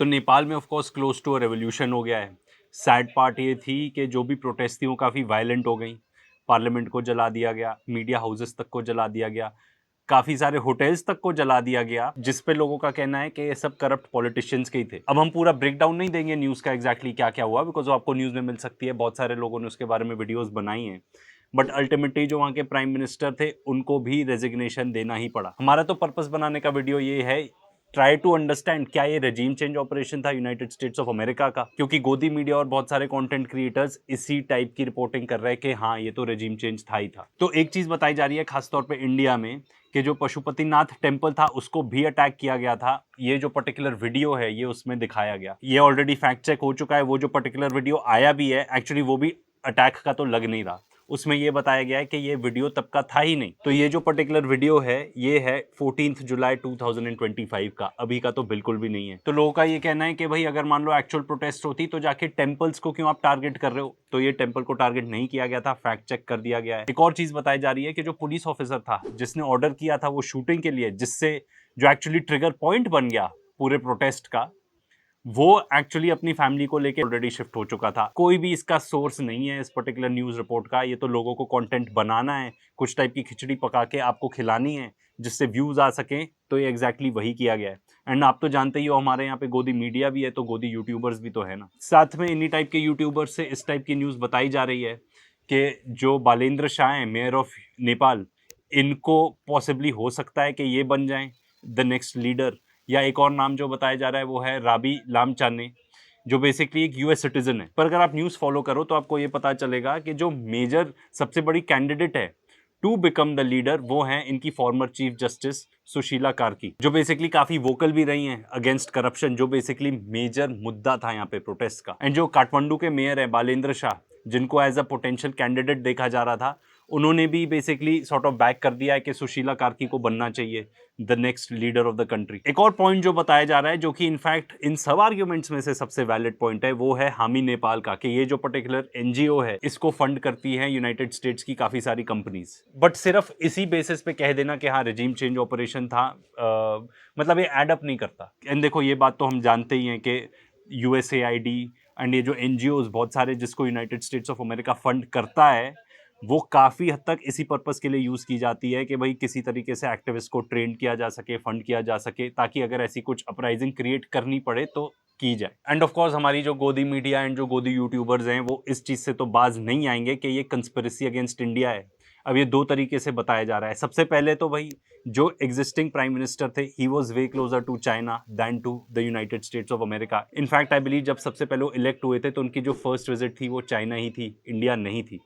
तो नेपाल में of course close to a revolution हो गया है। सैड पार्ट ये थी कि जो भी प्रोटेस्ट थी वो काफ़ी वायलेंट हो गई। पार्लियामेंट को जला दिया गया, मीडिया हाउसेस तक को जला दिया गया, काफ़ी सारे होटल्स तक को जला दिया गया, जिस पे लोगों का कहना है कि ये सब करप्ट पॉलिटिशियंस के ही थे। अब हम पूरा ब्रेकडाउन नहीं देंगे न्यूज़ का एग्जैक्टली क्या क्या हुआ, बिकॉज आपको न्यूज़ में मिल सकती है, बहुत सारे लोगों ने उसके बारे में वीडियोस बनाई हैं। बट अल्टीमेटली जो वहाँ के प्राइम मिनिस्टर थे उनको भी रेजिग्नेशन देना ही पड़ा। हमारा तो पर्पस बनाने का वीडियो ये है, ट्राई टू अंडरस्टैंड क्या ये रेजीम चेंज ऑपरेशन था यूनाइटेड स्टेट्स ऑफ अमेरिका का, क्योंकि गोदी मीडिया और बहुत सारे कंटेंट क्रिएटर्स इसी टाइप की रिपोर्टिंग कर रहे हैं कि हाँ ये तो रेजीम चेंज था ही था। तो एक चीज बताई जा रही है खासतौर पे इंडिया में कि जो पशुपतिनाथ टेम्पल था उसको भी अटैक किया गया था। ये जो पर्टिकुलर वीडियो है ये उसमें दिखाया गया, ये ऑलरेडी फैक्ट चेक हो चुका है। वो जो पर्टिकुलर वीडियो आया भी है एक्चुअली वो भी अटैक का तो लग नहीं रहा, उसमें ये बताया गया है कि ये वीडियो तब का था ही नहीं। तो ये जो पर्टिकुलर वीडियो है ये है 14 जुलाई 2025 का, अभी का तो बिल्कुल भी नहीं है। तो लोगों का ये कहना है कि भाई अगर मान लो एक्चुअल प्रोटेस्ट होती तो जाके टेम्पल्स को क्यों आप टारगेट कर रहे हो, तो ये टेम्पल को टारगेट नहीं किया गया था, फैक्ट चेक कर दिया गया है। एक और चीज बताई जा रही है कि जो पुलिस ऑफिसर था जिसने ऑर्डर किया था वो शूटिंग के लिए, जिससे जो एक्चुअली ट्रिगर पॉइंट बन गया पूरे प्रोटेस्ट का, वो एक्चुअली अपनी फैमिली को लेके ऑलरेडी शिफ्ट हो चुका था। कोई भी इसका सोर्स नहीं है इस पर्टिकुलर न्यूज़ रिपोर्ट का, ये तो लोगों को कंटेंट बनाना है, कुछ टाइप की खिचड़ी पका के आपको खिलानी है जिससे व्यूज आ सकें, तो ये एग्जैक्टली वही किया गया है। एंड आप तो जानते ही हो हमारे यहाँ पे गोदी मीडिया भी है, तो गोदी यूट्यूबर्स भी तो है ना। साथ में इन्हीं टाइप के यूट्यूबर्स से इस टाइप की न्यूज़ बताई जा रही है कि जो बालेंद्र शाह हैं, मेयर ऑफ नेपाल, इनको पॉसिबली हो सकता है कि ये बन जाएं द नेक्स्ट लीडर। या एक और नाम जो बताया जा रहा है वो है राबी लामचाने, जो बेसिकली एक यूएस सिटीजन है। पर अगर आप न्यूज़ फॉलो करो तो आपको ये पता चलेगा कि जो मेजर सबसे बड़ी कैंडिडेट है टू बिकम द लीडर वो हैं इनकी former chief justice Sushila Karki, जो बेसिकली काफी वोकल भी रही हैं अगेंस्ट करप्शन, जो बेसिकली मेजर मुद्दा था यहाँ पे प्रोटेस्ट का। एंड जो काठमांडू के मेयर है बालेंद्र शाह, जिनको एज अ पोटेंशियल कैंडिडेट देखा जा रहा था, उन्होंने भी बेसिकली सॉर्ट ऑफ बैक कर दिया है कि सुशीला कार्की को बनना चाहिए the next leader of the country. एक और पॉइंट जो बताया जा रहा है, जो कि इनफैक्ट इन सब आर्ग्यूमेंट्स में से सबसे वैलिड पॉइंट है, वो है हामी नेपाल का, कि ये जो पर्टिकुलर एनजीओ है इसको फंड करती है यूनाइटेड स्टेट्स की काफी सारी कंपनीज। बट सिर्फ इसी बेसिस पे कह देना कि हाँ रेजीम चेंज ऑपरेशन था, मतलब ये एड अप नहीं करता। एंड देखो ये बात तो हम जानते ही हैं कि यूएसएआईडी एंड ये जो एनजीओज बहुत सारे जिसको United States of America fund करता है, वो काफ़ी हद तक इसी पर्पस के लिए यूज़ की जाती है कि भाई किसी तरीके से एक्टिविस्ट को ट्रेन किया जा सके, फंड किया जा सके, ताकि अगर ऐसी कुछ अपराइजिंग क्रिएट करनी पड़े तो की जाए। एंड ऑफ कोर्स हमारी जो गोदी मीडिया एंड जो गोदी यूट्यूबर्स हैं वो इस चीज़ से तो बाज नहीं आएंगे कि ये कंस्पिरेसी अगेंस्ट इंडिया है। अब ये दो तरीके से बताया जा रहा है। सबसे पहले तो भाई जो एग्जिस्टिंग प्राइम मिनिस्टर थे he was way closer to China than to the United States of America. In fact I believe जब सबसे पहले वो इलेक्ट हुए थे तो उनकी जो फर्स्ट विजिट थी वो चाइना ही थी, इंडिया नहीं थी।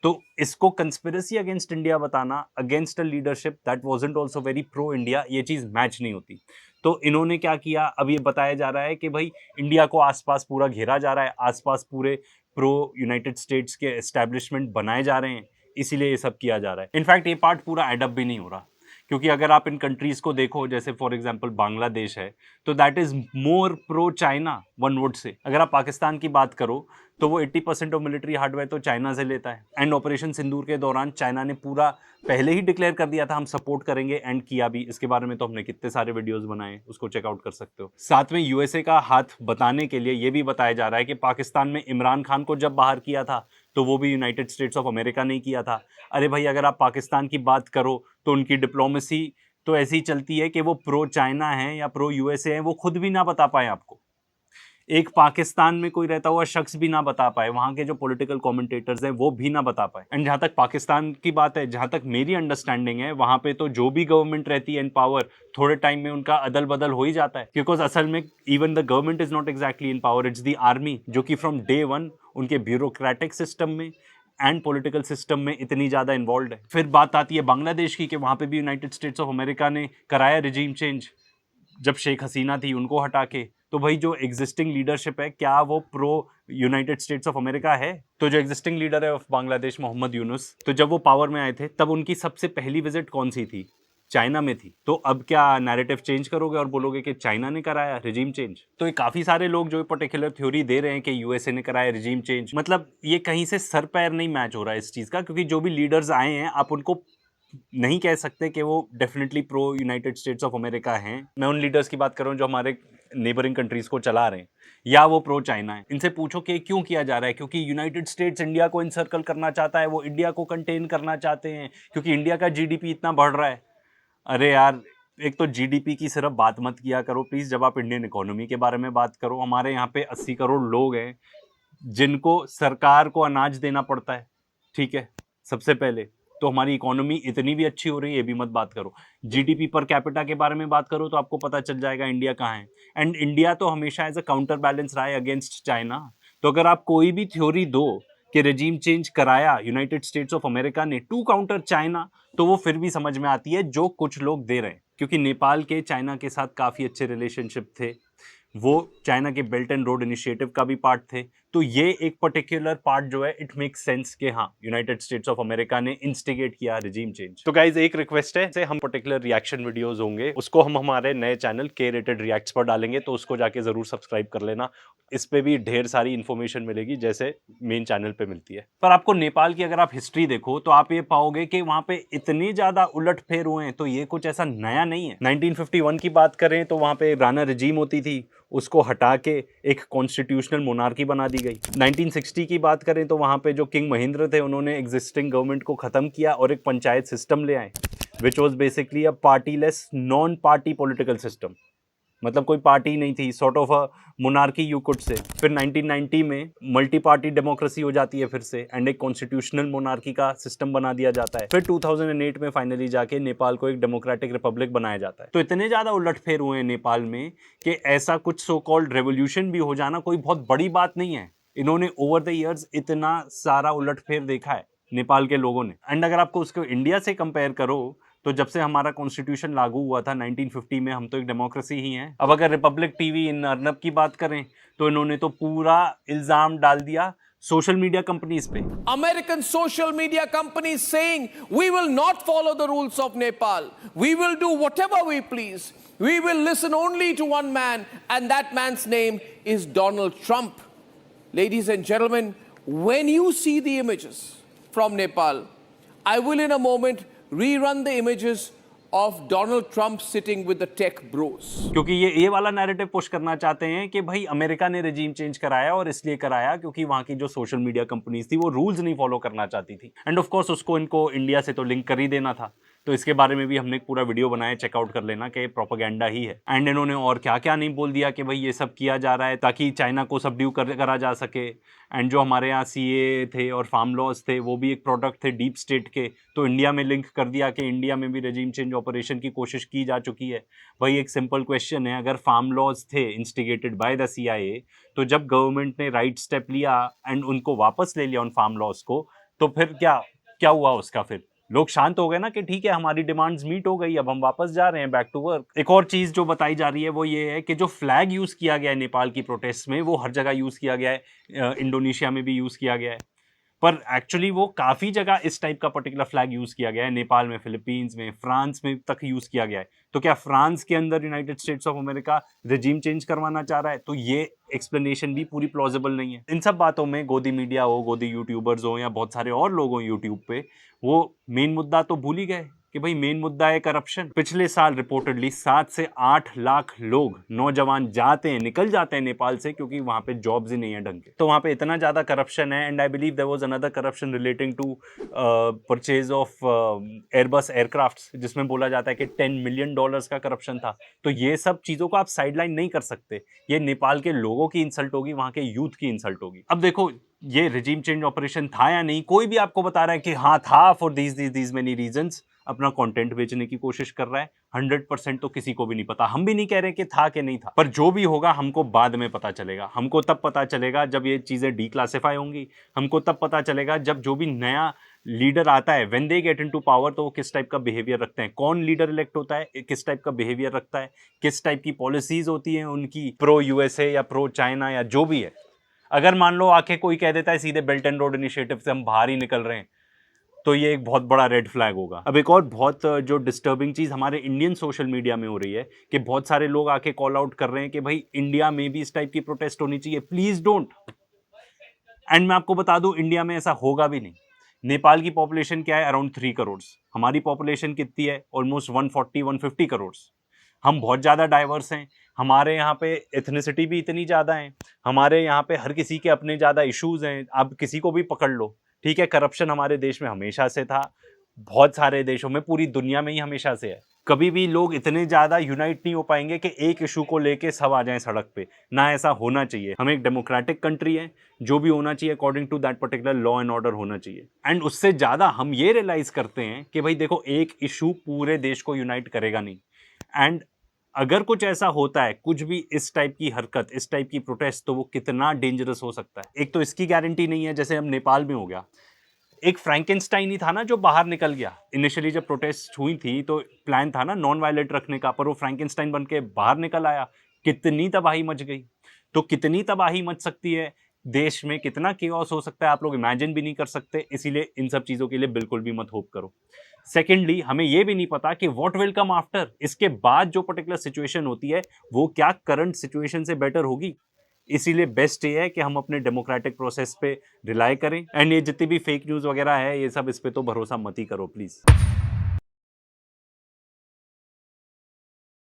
तो इसको कंस्पिरेसी अगेंस्ट इंडिया बताना against a leadership that wasn't also very pro India, ये चीज मैच नहीं होती। तो इन्होंने क्या किया, अब ये बताया जा रहा है कि भाई इंडिया को आसपास पूरा घेरा जा रहा है, आसपास पूरे प्रो यूनाइटेड स्टेट्स के एस्टेब्लिशमेंट बनाए जा रहे हैं, इसीलिए ये सब किया जा रहा है। इनफैक्ट ये पार्ट पूरा एडअप भी नहीं हो रहा, क्योंकि अगर आप इन कंट्रीज को देखो, जैसे फॉर एग्जांपल बांग्लादेश है, तो that is more pro China one would say. अगर आप पाकिस्तान की बात करो तो वो 80% ऑफ मिलिट्री हार्डवेयर तो चाइना से लेता है। एंड ऑपरेशन सिंदूर के दौरान चाइना ने पूरा पहले ही डिक्लेयर कर दिया था हम सपोर्ट करेंगे, एंड किया भी। इसके बारे में तो हमने कितने सारे वीडियोस बनाए, उसको चेकआउट कर सकते हो। साथ में यूएसए का हाथ बताने के लिए ये भी बताया जा रहा है कि पाकिस्तान में इमरान खान को जब बाहर किया था तो वो भी यूनाइटेड स्टेट्स ऑफ अमेरिका ने किया था। अरे भाई अगर आप पाकिस्तान की बात करो तो उनकी डिप्लोमेसी तो ऐसी ही चलती है कि वो प्रो चाइना है या प्रो यूएसए है, वो खुद भी ना बता पाए आपको। एक पाकिस्तान में कोई रहता हुआ शख्स भी ना बता पाए, वहां के जो पॉलिटिकल कमेंटेटर्स हैं वो भी ना बता पाए। एंड जहां तक पाकिस्तान की बात है, जहां तक मेरी अंडरस्टैंडिंग है, वहां पे तो जो भी गवर्नमेंट रहती है इन पावर, थोड़े टाइम में उनका अदल बदल हो ही जाता है। बिकॉज असल में even the government is not exactly in power, it's the army, जो कि फ्रॉम डे वन उनके ब्यूरोक्रेटिक सिस्टम में एंड पॉलिटिकल सिस्टम में इतनी ज़्यादा इन्वॉल्व है। फिर बात आती है बांग्लादेश की, कि वहाँ पे भी यूनाइटेड स्टेट्स ऑफ अमेरिका ने कराया रिजीम चेंज जब शेख हसीना थी उनको हटा के। तो भाई जो एग्जिस्टिंग लीडरशिप है, क्या वो pro United States of America है? तो जो एग्जिस्टिंग लीडर है ऑफ बांग्लादेश, मोहम्मद यूनुस, तो जब वो पावर में आए थे तब उनकी सबसे पहली विजिट कौन सी थी? चाइना में थी। तो अब क्या नैरेटिव चेंज करोगे और बोलोगे कि चाइना ने कराया रिजीम चेंज? तो ये काफी सारे लोग जो पर्टिकुलर थ्योरी दे रहे हैं कि यूएसए ने कराया रिजीम चेंज, मतलब ये कहीं से सर पैर नहीं मैच हो रहा है इस चीज का, क्योंकि जो भी लीडर्स आए हैं आप उनको नहीं कह सकते कि वो definitely pro United States of America हैं। मैं उन लीडर्स की बात कर रहा हूँ जो हमारे नेबरिंग कंट्रीज को चला रहे हैं या वो प्रो चाइना है। इनसे पूछो कि क्यों किया जा रहा है, क्योंकि यूनाइटेड स्टेट्स इंडिया को इनसर्कल करना चाहता है, वो इंडिया को कंटेन करना चाहते हैं क्योंकि इंडिया का जीडीपी इतना बढ़ रहा है। अरे यार, एक तो जीडीपी की सिर्फ बात मत किया करो प्लीज, जब आप इंडियन इकोनॉमी के बारे में बात करो। हमारे यहाँ पे 80 करोड़ लोग हैं जिनको सरकार को अनाज देना पड़ता है, ठीक है, सबसे पहले तो हमारी इकोनॉमी इतनी भी अच्छी हो रही है ये भी मत बात करो। जीडीपी पर कैपिटा के बारे में बात करो तो आपको पता चल जाएगा इंडिया कहाँ है। एंड इंडिया तो हमेशा एज अ काउंटर बैलेंस रहा है अगेंस्ट चाइना। तो अगर आप कोई भी थ्योरी दो कि रेजीम चेंज कराया यूनाइटेड स्टेट्स ऑफ अमेरिका ने टू काउंटर चाइना, तो वो फिर भी समझ में आती है जो कुछ लोग दे रहे हैं। क्योंकि नेपाल के चाइना के साथ काफ़ी अच्छे रिलेशनशिप थे, वो चाइना के बेल्ट एंड रोड इनिशिएटिव का भी पार्ट थे। तो ये एक पर्टिकुलर पार्ट जो है इट मेक्स सेंस कि हाँ, यूनाइटेड स्टेट्स ऑफ अमेरिका ने इंस्टिगेट किया रेजिम चेंज। तो गाइज एक रिक्वेस्ट है, से हम पर्टिकुलर रिएक्शन वीडियोस होंगे उसको हम हमारे नए चैनल के रेटेड रिएक्ट्स पर डालेंगे, तो उसको जाके जरूर सब्सक्राइब कर लेना। इस पे भी ढेर सारी इन्फॉर्मेशन मिलेगी जैसे मेन चैनल पे मिलती है। पर आपको नेपाल की अगर आप हिस्ट्री देखो तो आप ये पाओगे कि वहां पे इतने ज्यादा उलटफेर हुए हैं, तो ये कुछ ऐसा नया नहीं है। 1951 की बात करें तो वहां पे राणा रेजिम होती थी, उसको हटा के एक कॉन्स्टिट्यूशनल मोनार्की बना दी गई। 1960 की बात करें तो वहां पे जो किंग महेंद्र थे उन्होंने एग्जिस्टिंग गवर्नमेंट को खत्म किया और एक पंचायत सिस्टम ले आए, which was basically a partyless non party political system. मतलब कोई पार्टी नहीं थी, sort of a monarchy you could say. फिर 1990 में मल्टी पार्टी डेमोक्रेसी हो जाती है फिर से, एंड एक कॉन्स्टिट्यूशनल मोनार्की का सिस्टम बना दिया जाता है। फिर 2008 में फाइनली जाके नेपाल को एक डेमोक्रेटिक रिपब्लिक बनाया जाता है। तो इतने ज्यादा उलटफेर हुए हैं नेपाल में कि ऐसा कुछ सो कॉल्ड रेवोल्यूशन भी हो जाना कोई बहुत बड़ी बात नहीं है। इन्होंने ओवर द ईयर्स इतना सारा उलटफेर देखा है नेपाल के लोगों ने। एंड अगर आपको उसको इंडिया से कंपेयर करो तो जब से हमारा कॉन्स्टिट्यूशन लागू हुआ था 1950 में, हम तो एक डेमोक्रेसी ही हैं। अब अगर रिपब्लिक टीवी इन अर्नब की बात करें तो इन्होंने तो पूरा इल्जाम डाल दिया सोशल मीडिया कंपनीज पे। American social media companies saying we will not follow the rules of Nepal. We will do whatever we please. We will listen only to one man, and that man's name is Donald Trump. Ladies and gentlemen, when you see the images from Nepal, I will in a moment rerun the images of Donald Trump sitting with the tech bros. क्योंकि ये वाला narrative push करना चाहते हैं कि भाई America ने regime change कराया और इसलिए कराया क्योंकि वहां की जो सोशल मीडिया कंपनीज थी वो रूल्स नहीं फॉलो करना चाहती थी। एंड ऑफ कोर्स उसको इनको इंडिया से तो लिंक कर ही देना था। तो इसके बारे में भी हमने एक पूरा वीडियो बनाया, चेकआउट कर लेना कि प्रोपेगेंडा ही है। एंड इन्होंने और क्या क्या नहीं बोल दिया कि भाई ये सब किया जा रहा है ताकि चाइना को सबड्यू करा जा सके। एंड जो हमारे यहाँ सीए थे और फार्म लॉज थे वो भी एक प्रोडक्ट थे डीप स्टेट के, तो इंडिया में लिंक कर दिया कि इंडिया में भी रेजीम चेंज ऑपरेशन की कोशिश की जा चुकी है। भाई एक सिंपल क्वेश्चन है, अगर फार्म लॉज थे इंस्टिगेटेड बाय द सीआईए, तो जब गवर्नमेंट ने राइट स्टेप लिया एंड उनको वापस ले लिया उन फार्म लॉज को, तो फिर क्या क्या हुआ उसका? फिर लोग शांत हो गए ना कि ठीक है हमारी डिमांड्स मीट हो गई, अब हम वापस जा रहे हैं बैक टू वर्क। एक और चीज जो बताई जा रही है वो ये है कि जो फ्लैग यूज किया गया है नेपाल की प्रोटेस्ट में वो हर जगह यूज किया गया है, इंडोनेशिया में भी यूज किया गया है, पर एक्चुअली वो काफी जगह इस टाइप का पर्टिकुलर फ्लैग यूज किया गया है, नेपाल में, फिलीपींस में, फ्रांस में तक यूज किया गया है। तो क्या फ्रांस के अंदर United States of America regime change करवाना चाह रहा है? तो ये एक्सप्लेनेशन भी पूरी प्लॉजिबल नहीं है। इन सब बातों में गोदी मीडिया हो, गोदी यूट्यूबर्स हो या बहुत सारे और लोग हो यूट्यूब पे, वो मेन मुद्दा तो भूल ही गए कि भाई मेन मुद्दा है करप्शन। पिछले साल रिपोर्टेडली 7 से 8 लाख लोग, नौजवान जाते हैं, निकल जाते हैं नेपाल से क्योंकि वहां पे जॉब्स ही नहीं है ढंग के। तो वहां पे इतना ज्यादा करप्शन है। And I believe there was another corruption relating to purchase of Airbus aircrafts, जिसमें बोला जाता है कि $10 मिलियन का करप्शन था। तो ये सब चीजों को आप साइडलाइन नहीं कर सकते, ये नेपाल के लोगों की इंसल्ट होगी, वहां के यूथ की इंसल्ट होगी। अब देखो ये रेजिम चेंज ऑपरेशन था या नहीं, कोई भी आपको बता रहा है कि हाँ था फॉर दीज मेनी रीजंस, अपना कंटेंट बेचने की कोशिश कर रहा है। 100% तो किसी को भी नहीं पता, हम भी नहीं कह रहे कि था कि नहीं था, पर जो भी होगा हमको बाद में पता चलेगा। हमको तब पता चलेगा जब ये चीजें डिक्लासिफाई होंगी, हमको तब पता चलेगा जब जो भी नया लीडर आता है, when they get into power, तो वो किस टाइप का बिहेवियर रखते हैं, कौन लीडर इलेक्ट होता है किस टाइप का बिहेवियर रखता है, किस टाइप की पॉलिसीज होती है उनकी, प्रो यूएसए या प्रो चाइना या जो भी है। अगर मान लो आके कोई कह देता है सीधे बेल्ट एंड रोड इनिशिएटिव से हम बाहर ही निकल रहे हैं, तो ये एक बहुत बड़ा रेड फ्लैग होगा। अब एक और बहुत जो डिस्टर्बिंग चीज हमारे इंडियन सोशल मीडिया में हो रही है कि बहुत सारे लोग आके कॉल आउट कर रहे हैं कि भाई इंडिया में भी इस टाइप की प्रोटेस्ट होनी चाहिए, प्लीज डोंट। एंड मैं आपको बता दूं इंडिया में ऐसा होगा भी नहीं। नेपाल की पॉपुलेशन क्या है? अराउंड 3 करोड़। हमारी पॉपुलेशन कितनी है? ऑलमोस्ट 140-150 करोड़। हम बहुत ज़्यादा डाइवर्स हैं, हमारे यहाँ पे एथनिसिटी भी इतनी ज़्यादा है, हमारे यहाँ पे हर किसी के अपने ज़्यादा इश्यूज हैं। अब किसी को भी पकड़ लो, ठीक है, करप्शन हमारे देश में हमेशा से था, बहुत सारे देशों में, पूरी दुनिया में ही हमेशा से है। कभी भी लोग इतने ज़्यादा यूनाइट नहीं हो पाएंगे कि एक इशू को लेके सब आ जाएं सड़क पे, ना ऐसा होना चाहिए। हम एक डेमोक्रेटिक कंट्री है, जो भी होना चाहिए according to that particular law and order होना चाहिए। एंड उससे ज़्यादा हम ये रियलाइज करते हैं कि भाई देखो, एक इशू पूरे देश को यूनाइट करेगा नहीं। एंड अगर कुछ ऐसा होता है, कुछ भी इस टाइप की हरकत, इस टाइप की प्रोटेस्ट, तो वो कितना डेंजरस हो सकता है। एक तो इसकी गारंटी नहीं है, जैसे हम नेपाल में हो गया, एक फ्रैंकेनस्टाइन ही था ना जो बाहर निकल गया। इनिशियली जब प्रोटेस्ट हुई थी तो प्लान था ना नॉन वायलेंट रखने का, पर वो फ्रैंकेनस्टाइन बन के बाहर निकल आया। कितनी तबाही मच गई। तो कितनी तबाही मच सकती है देश में, कितना केओस हो सकता है, आप लोग इमेजिन भी नहीं कर सकते। इसीलिए इन सब चीज़ों के लिए बिल्कुल भी मत होप करो। सेकेंडली, हमें ये भी नहीं पता कि व्हाट विल कम आफ्टर, इसके बाद जो पर्टिकुलर सिचुएशन होती है वो क्या करंट सिचुएशन से बेटर होगी। इसीलिए बेस्ट ये है कि हम अपने डेमोक्रेटिक प्रोसेस पे रिलाई करें। एंड ये जितनी भी फेक न्यूज़ वगैरह है, ये सब, इस पे तो भरोसा मत ही करो प्लीज़।